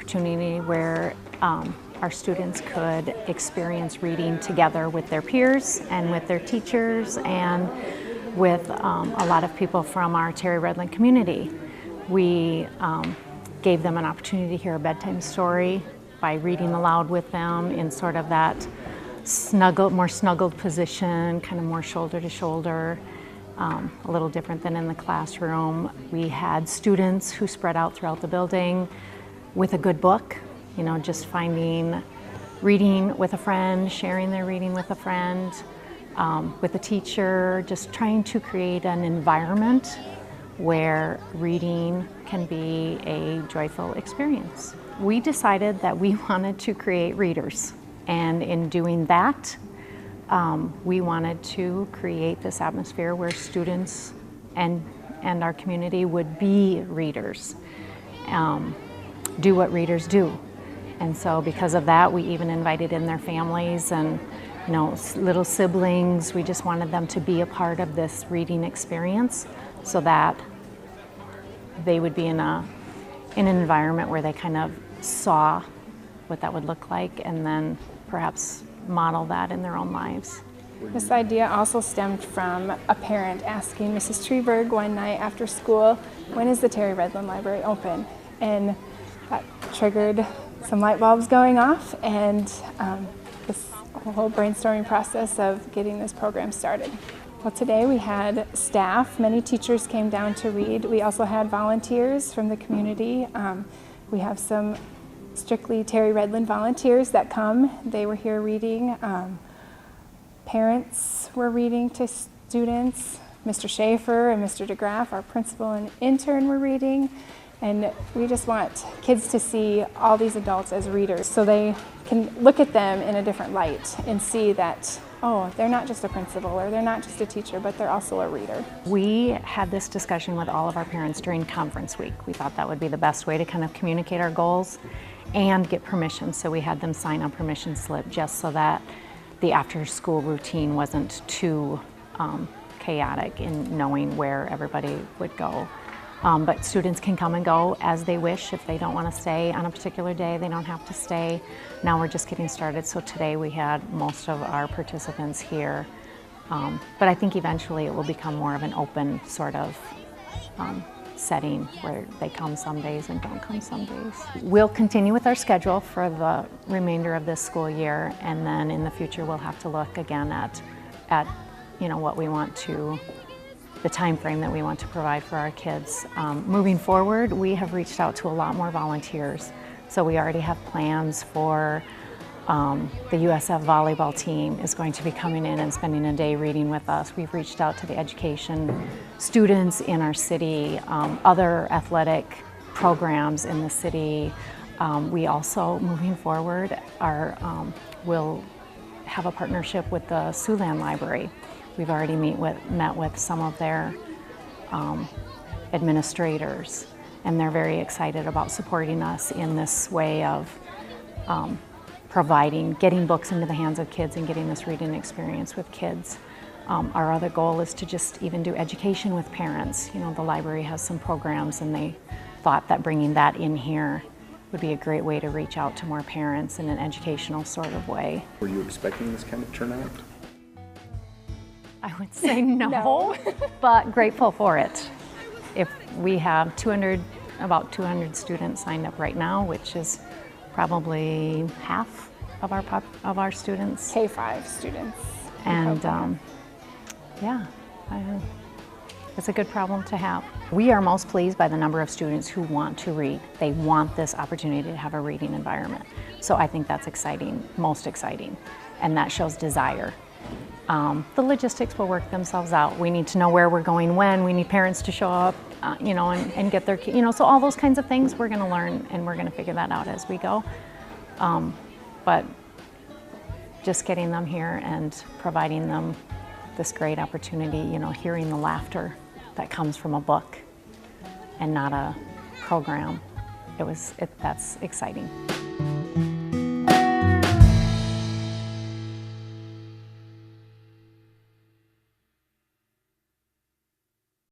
opportunity where our students could experience reading together with their peers and with their teachers and with a lot of people from our Terry Redlin community. We gave them an opportunity to hear a bedtime story by reading aloud with them in sort of that more snuggled position, kind of more shoulder to shoulder, a little different than in the classroom. We had students who spread out throughout the building with a good book, just finding reading with a friend, sharing their reading with a friend, with a teacher, just trying to create an environment where reading can be a joyful experience. We decided that we wanted to create readers, and in doing that, we wanted to create this atmosphere where students and our community would be readers, do what readers do. And so because of that, we even invited in their families and little siblings. We just wanted them to be a part of this reading experience so that they would be in an environment where they kind of saw what that would look like and then perhaps model that in their own lives. This idea also stemmed from a parent asking Mrs. Treberg one night after school, when is the Terry Redlin Library open? And that triggered some light bulbs going off and this whole brainstorming process of getting this program started. Well, today we had staff, many teachers came down to read. We also had volunteers from the community. We have some strictly Terry Redlin volunteers that come. They were here reading. Parents were reading to students. Mr. Schaefer and Mr. DeGraff, our principal and intern, were reading. And we just want kids to see all these adults as readers so they can look at them in a different light and see that, oh, they're not just a principal or they're not just a teacher, but they're also a reader. We had this discussion with all of our parents during conference week. We thought that would be the best way to kind of communicate our goals and get permission. So we had them sign a permission slip just so that the after-school routine wasn't too chaotic in knowing where everybody would go. But students can come and go as they wish. If they don't want to stay on a particular day, they don't have to stay. Now we're just getting started. So today we had most of our participants here. But I think eventually it will become more of an open sort of setting where they come some days and don't come some days. We'll continue with our schedule for the remainder of this school year, and then in the future we'll have to look again at what we want to, the time frame that we want to provide for our kids. Moving forward, we have reached out to a lot more volunteers. So we already have plans for the USF volleyball team is going to be coming in and spending a day reading with us. We've reached out to the education students in our city, other athletic programs in the city. We also, moving forward, will have a partnership with the Siouxland Library. We've already met with some of their administrators, and they're very excited about supporting us in this way of getting books into the hands of kids and getting this reading experience with kids. Our other goal is to just even do education with parents. The library has some programs, and they thought that bringing that in here would be a great way to reach out to more parents in an educational sort of way. Were you expecting this kind of turnout? I would say no, No. but grateful for it. If we have about 200 students signed up right now, which is probably half of our students. K-5 students. And it's a good problem to have. We are most pleased by the number of students who want to read. They want this opportunity to have a reading environment. So I think that's exciting, most exciting, and that shows desire. The logistics will work themselves out. We need to know where we're going when. We need parents to show up, and get their kids, so all those kinds of things we're going to learn, and we're going to figure that out as we go. But just getting them here and providing them this great opportunity, hearing the laughter that comes from a book and not a program, that's exciting.